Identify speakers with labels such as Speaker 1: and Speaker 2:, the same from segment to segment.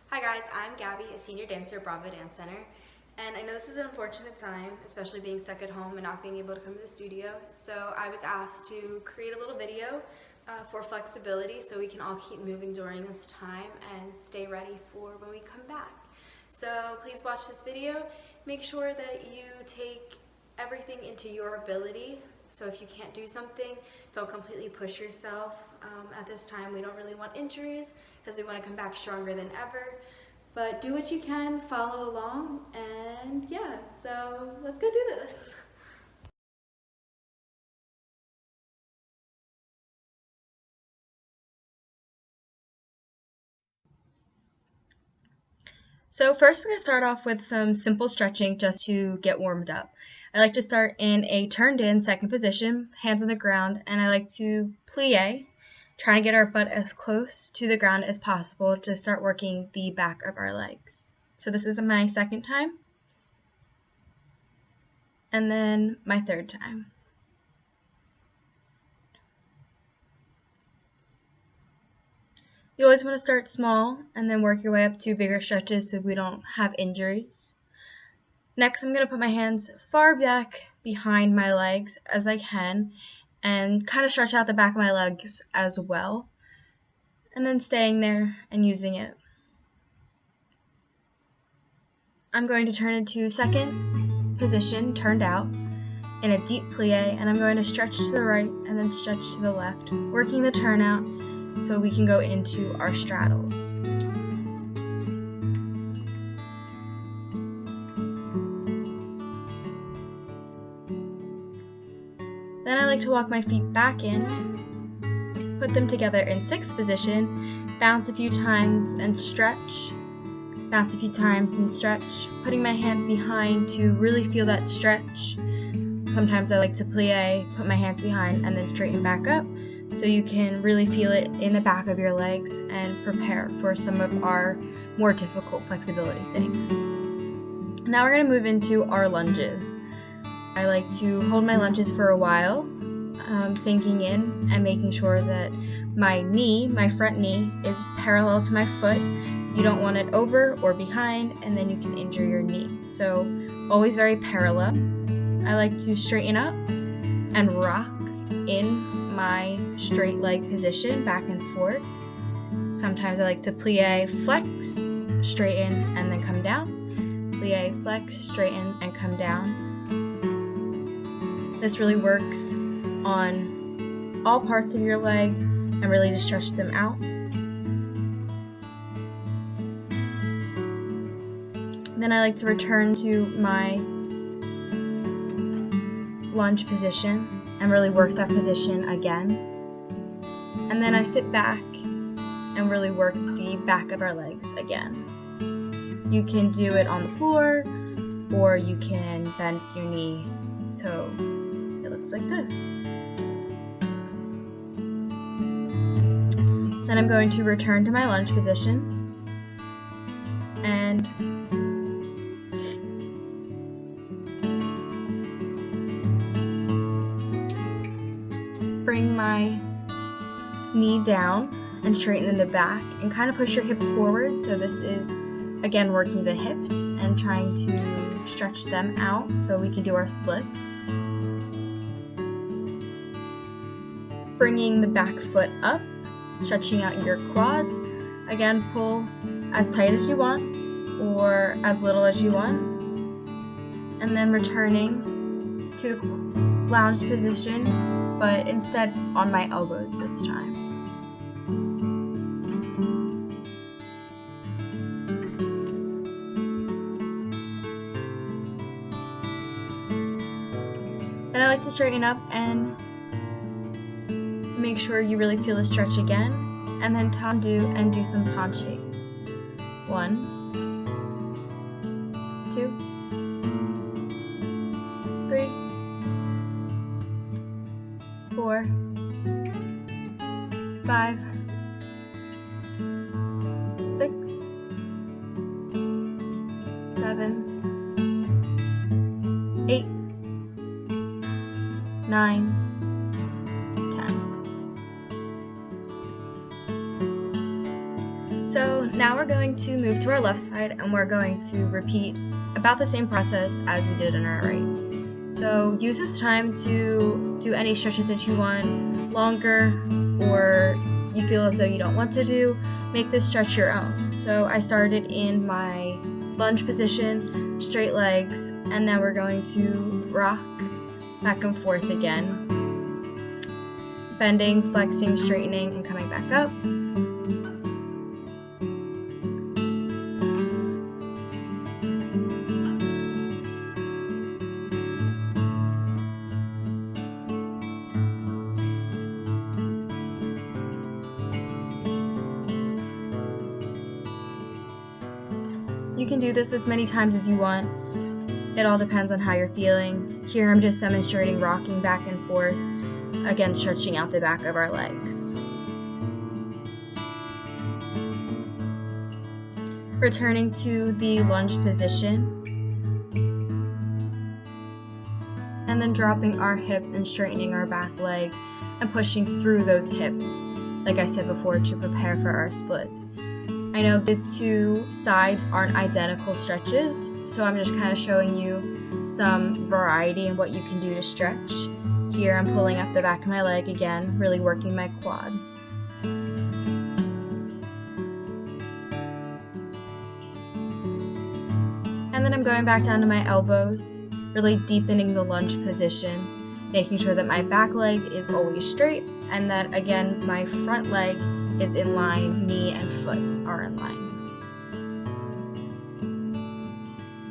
Speaker 1: Hi guys, I'm Gabby, a senior dancer at Bravo Dance Center, and I know this is an unfortunate time, especially being stuck at home and not being able to come to the studio, so I was asked to create a little video for flexibility so we can all keep moving during this time and stay ready for when we come back. So please watch this video. Make sure that you take everything into your ability. So if you can't do something, don't completely push yourself. At this time, we don't really want injuries because we want to come back stronger than ever. But do what you can, follow along, and yeah, so let's go do this.
Speaker 2: So first we're going to start off with some simple stretching just to get warmed up. I like to start in a turned in second position, hands on the ground, and I like to plie, try and get our butt as close to the ground as possible to start working the back of our legs. So this is my second time, and then my third time. You always want to start small and then work your way up to bigger stretches so we don't have injuries. Next, I'm going to put my hands far back behind my legs as I can and kind of stretch out the back of my legs as well. And then staying there and using it. I'm going to turn into second position, turned out, in a deep plie, and I'm going to stretch to the right and then stretch to the left, working the turnout so we can go into our straddles. Then I like to walk my feet back in, put them together in sixth position, bounce a few times and stretch, bounce a few times and stretch, putting my hands behind to really feel that stretch. Sometimes I like to plie, put my hands behind, and then straighten back up so you can really feel it in the back of your legs and prepare for some of our more difficult flexibility things. Now we're going to move into our lunges. I like to hold my lunges for a while, sinking in and making sure that my knee, my front knee, is parallel to my foot. You don't want it over or behind, and then you can injure your knee. So always very parallel. I like to straighten up and rock in my straight leg position back and forth. Sometimes I like to plie, flex, straighten, and then come down. Plie, flex, straighten, and come down. This really works on all parts of your leg and really to stretch them out. Then I like to return to my lunge position and really work that position again. And then I sit back and really work the back of our legs again. You can do it on the floor or you can bend your knee so it looks like this. Then I'm going to return to my lunge position and bring my knee down and straighten in the back and kind of push your hips forward. So this is again working the hips and trying to stretch them out so we can do our splits. Bringing the back foot up, stretching out your quads. Again, pull as tight as you want or as little as you want. And then returning to the lounge position, but instead on my elbows this time. Then I like to straighten up and make sure you really feel the stretch again, and then tendu and do some penchés. 1, 2, 3, 4, 5, 6, 7, 8, 9, 10. So now Now we're going to move to our left side, and we're going to repeat about the same process as we did in our right. So use this time to do any stretches that you want, longer, or you feel as though you don't want to do. Make this stretch your own. So I started in my lunge position, straight legs, and then we're going to rock back and forth again, bending, flexing, straightening, and coming back up. You can do this as many times as you want. It all depends on how you're feeling. Here I'm just demonstrating rocking back and forth, again stretching out the back of our legs. Returning to the lunge position, and then dropping our hips and straightening our back leg and pushing through those hips, like I said before, to prepare for our splits. I know the two sides aren't identical stretches, so I'm just kind of showing you some variety in what you can do to stretch. Here I'm pulling up the back of my leg again, really working my quad. And then I'm going back down to my elbows, really deepening the lunge position, making sure that my back leg is always straight, and that again my front leg is in line, knee and foot are in line.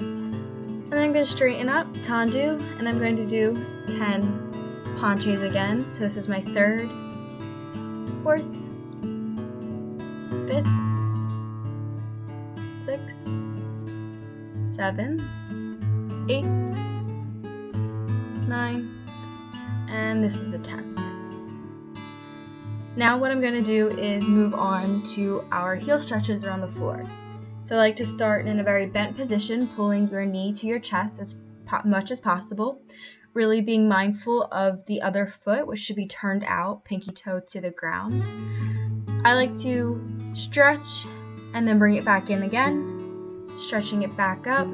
Speaker 2: And then I'm going to straighten up, tendu, and I'm going to do 10 penchés again. So this is my third, fourth, fifth, sixth, 7, 8, 9, and this is the 10th. Now what I'm going to do is move on to our heel stretches around the floor. So I like to start in a very bent position, pulling your knee to your chest as much as possible, really being mindful of the other foot, which should be turned out, pinky toe to the ground. I like to stretch and then bring it back in again, stretching it back up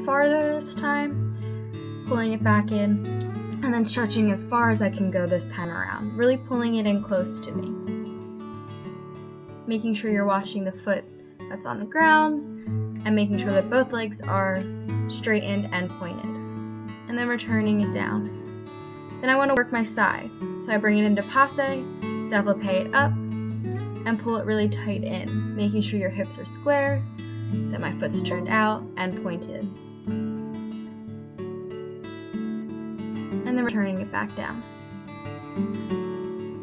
Speaker 2: farther this time, pulling it back in, and then stretching as far as I can go this time around, really pulling it in close to me. Making sure you're watching the foot that's on the ground, and making sure that both legs are straightened and pointed. And then returning it down. Then I want to work my side, so I bring it into passe, développé it up, and pull it really tight in, making sure your hips are square, that my foot's turned out and pointed. And then returning it back down.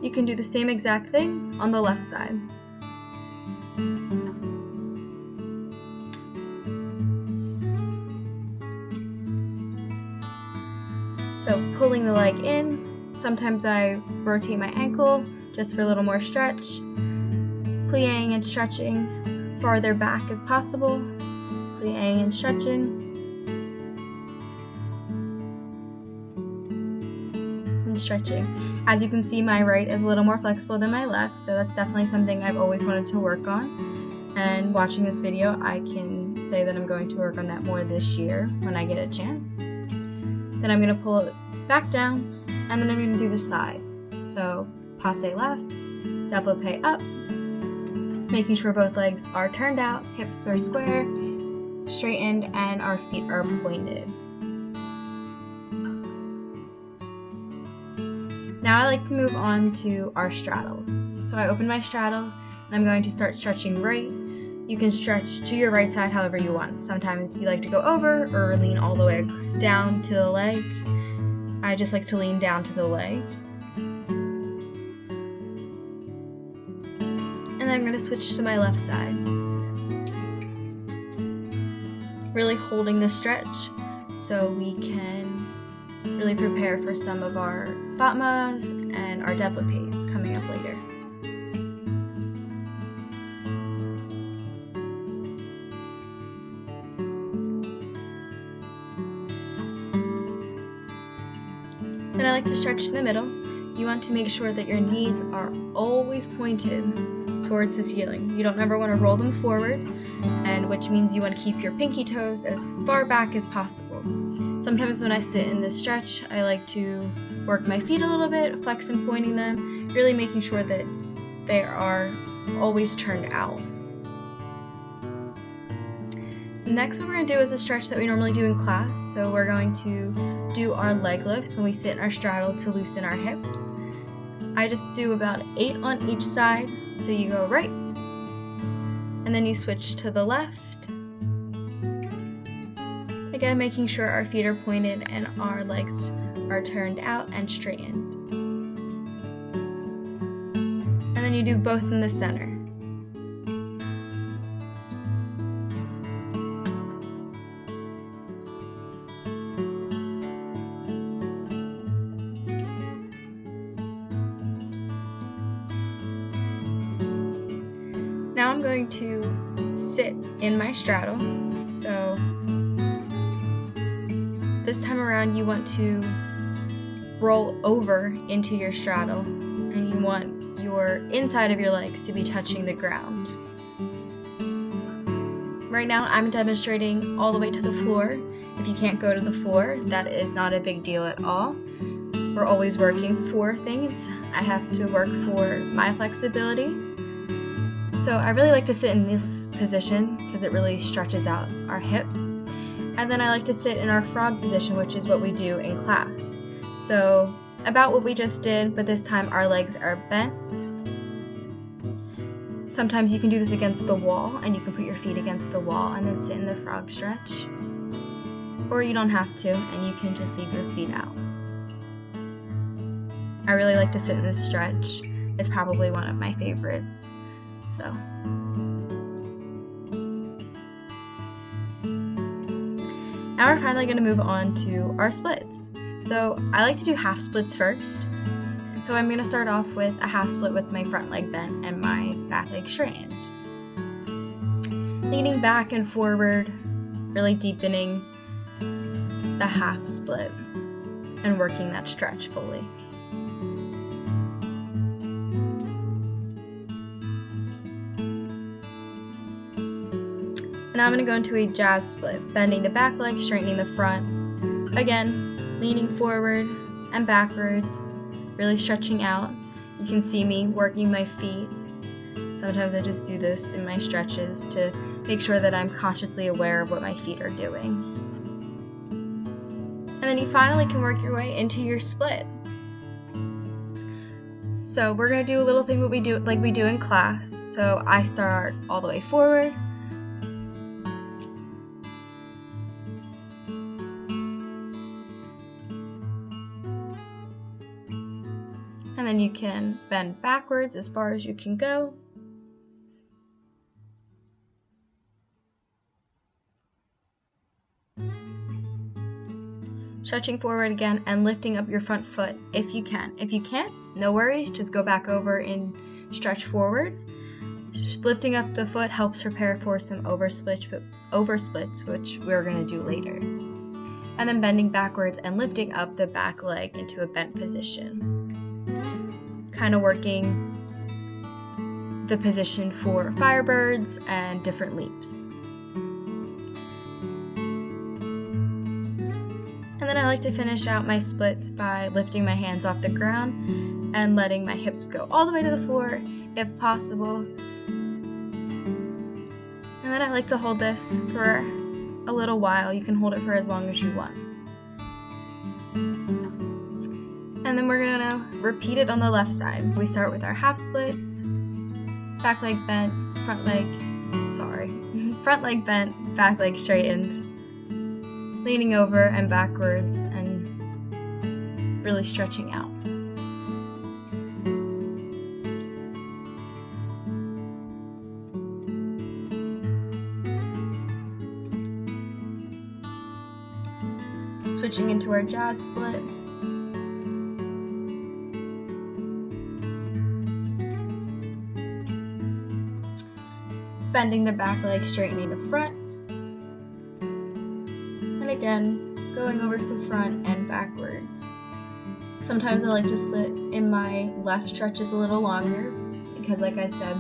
Speaker 2: You can do the same exact thing on the left side. So pulling the leg in, sometimes I rotate my ankle just for a little more stretch, plying and stretching farther back as possible, plying and stretching, stretching. As you can see, my right is a little more flexible than my left, so that's definitely something I've always wanted to work on. And watching this video, I can say that I'm going to work on that more this year when I get a chance. Then I'm going to pull it back down, and then I'm going to do the side. So passe left, développé up, making sure both legs are turned out, hips are square, straightened, and our feet are pointed. Now I like to move on to our straddles. So I open my straddle, and I'm going to start stretching right. You can stretch to your right side however you want. Sometimes you like to go over or lean all the way down to the leg. I just like to lean down to the leg. And I'm going to switch to my left side. Really holding the stretch so we can really prepare for some of our battements and our développés coming up later. Then I like to stretch in the middle. You want to make sure that your knees are always pointed towards the ceiling. You don't ever want to roll them forward, and which means you want to keep your pinky toes as far back as possible. Sometimes when I sit in this stretch, I like to work my feet a little bit, flex and pointing them, really making sure that they are always turned out. Next, what we're going to do is a stretch that we normally do in class. So we're going to do our leg lifts when we sit in our straddle to loosen our hips. I just do about 8 on each side. So you go right, and then you switch to the left. Again, making sure our feet are pointed and our legs are turned out and straightened. And then you do both in the center. Now I'm going to sit in my straddle. So this time around you want to roll over into your straddle, and you want your inside of your legs to be touching the ground. Right now I'm demonstrating all the way to the floor. If you can't go to the floor, that is not a big deal at all. We're always working for things. I have to work for my flexibility. So I really like to sit in this position because it really stretches out our hips. And then I like to sit in our frog position, which is what we do in class. So about what we just did, but this time our legs are bent. Sometimes you can do this against the wall, and you can put your feet against the wall and then sit in the frog stretch. Or you don't have to, and you can just leave your feet out. I really like to sit in this stretch. It's probably one of my favorites. So now we're finally going to move on to our splits. So I like to do half splits first. So I'm going to start off with a half split with my front leg bent and my back leg straightened. Leaning back and forward, really deepening the half split and working that stretch fully. Now I'm going to go into a jazz split, bending the back leg, straightening the front. Again, leaning forward and backwards, really stretching out. You can see me working my feet. Sometimes I just do this in my stretches to make sure that I'm consciously aware of what my feet are doing. And then you finally can work your way into your split. So we're going to do a little thing like we do in class. So I start all the way forward. And then you can bend backwards as far as you can go. Stretching forward again and lifting up your front foot if you can. If you can't, no worries, just go back over and stretch forward. Just lifting up the foot helps prepare for some oversplits, which we're going to do later. And then bending backwards and lifting up the back leg into a bent position. Kind of working the position for firebirds and different leaps. And then I like to finish out my splits by lifting my hands off the ground and letting my hips go all the way to the floor if possible. And then I like to hold this for a little while. You can hold it for as long as you want. And then we're going to repeat it on the left side. We start with our half splits, back leg bent, front leg bent, back leg straightened, leaning over and backwards and really stretching out. Switching into our jazz split. Bending the back leg, straightening the front. And again, going over to the front and backwards. Sometimes I like to sit in my left stretches a little longer because, like I said,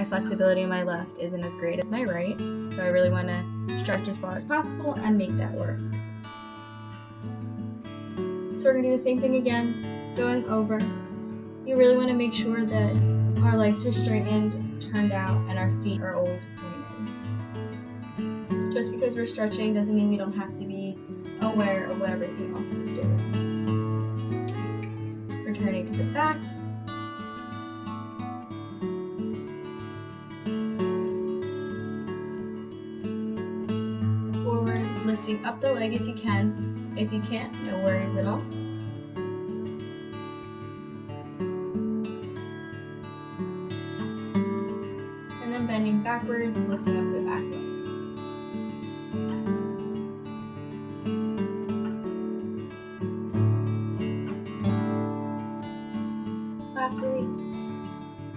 Speaker 2: my flexibility in my left isn't as great as my right, so I really want to stretch as far as possible and make that work. So we're going to do the same thing again, going over. You really want to make sure that our legs are straightened, turned out, and our feet are always pointed. Just because we're stretching doesn't mean we don't have to be aware of what everything else is doing. Returning to the back. Forward, lifting up the leg if you can. If you can't, no worries at all. And then bending backwards, lifting up the back leg. Lastly,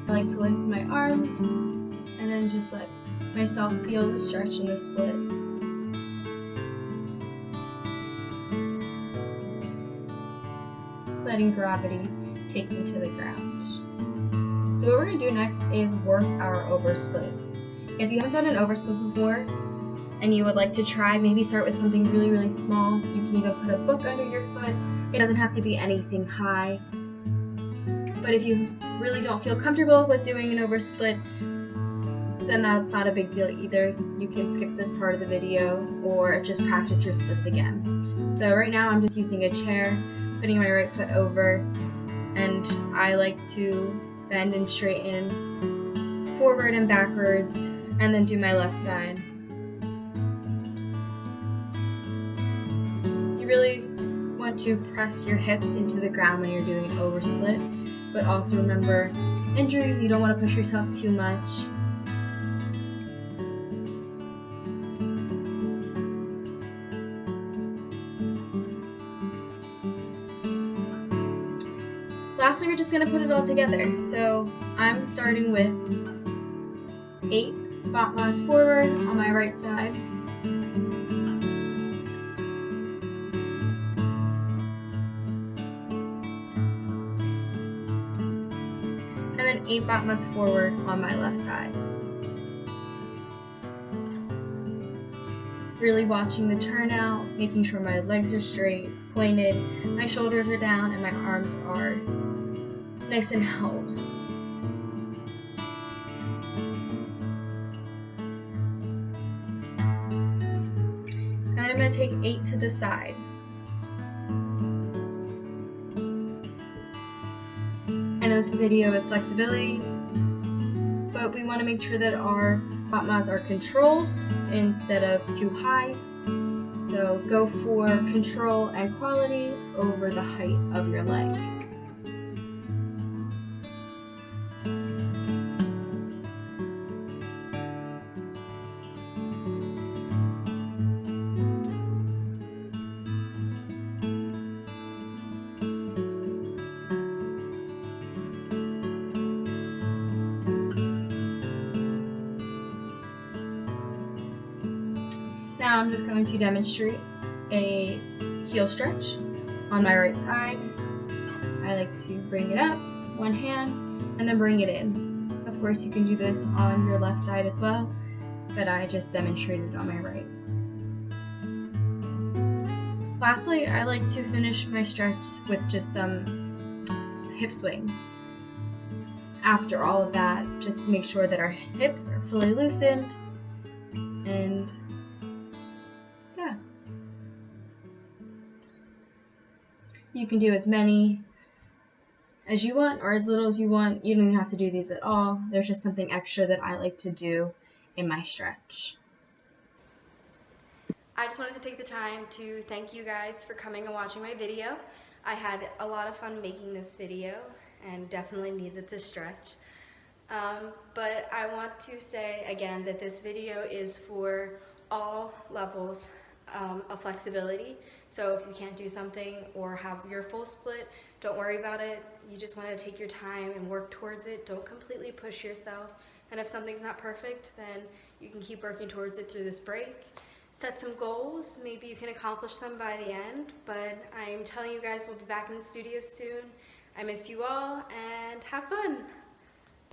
Speaker 2: I like to lift my arms and then just let myself feel the stretch and the split. Letting gravity take me to the ground. So what we're going to do next is work our oversplits. If you haven't done an oversplit before and you would like to try, maybe start with something really, really small. You can even put a book under your foot. It doesn't have to be anything high. But if you really don't feel comfortable with doing an oversplit, then that's not a big deal either. You can skip this part of the video or just practice your splits again. So right now I'm just using a chair, putting my right foot over, and I like to bend and straighten forward and backwards, and then do my left side. You really want to press your hips into the ground when you're doing an oversplit, but also remember injuries, you don't want to push yourself too much. Lastly, we're just going to put it all together. So I'm starting with 8 Batmas forward on my right side. And then 8 Batmas forward on my left side. Really watching the turnout, making sure my legs are straight, pointed, my shoulders are down, and my arms are nice and held. And I'm going to take 8 to the side. I know this video is flexibility, but we want to make sure that our Batmas are controlled instead of too high. So go for control and quality over the height of your leg. Now I'm just going to demonstrate a heel stretch on my right side. I like to bring it up, one hand, and then bring it in. Of course, you can do this on your left side as well, but I just demonstrated on my right. Lastly, I like to finish my stretch with just some hip swings. After all of that, just to make sure that our hips are fully loosened, and yeah. You can do as many as you want or as little as you want. You don't even have to do these at all. There's just something extra that I like to do in my stretch.
Speaker 1: I just wanted to take the time to thank you guys for coming and watching my video. I had a lot of fun making this video and definitely needed this stretch. But I want to say again that this video is for all levels of flexibility. So if you can't do something or have your full split, don't worry about it. You just want to take your time and work towards it. Don't completely push yourself. And if something's not perfect, then you can keep working towards it through this break. Set some goals. Maybe you can accomplish them by the end. But I'm telling you guys, we'll be back in the studio soon. I miss you all and have fun.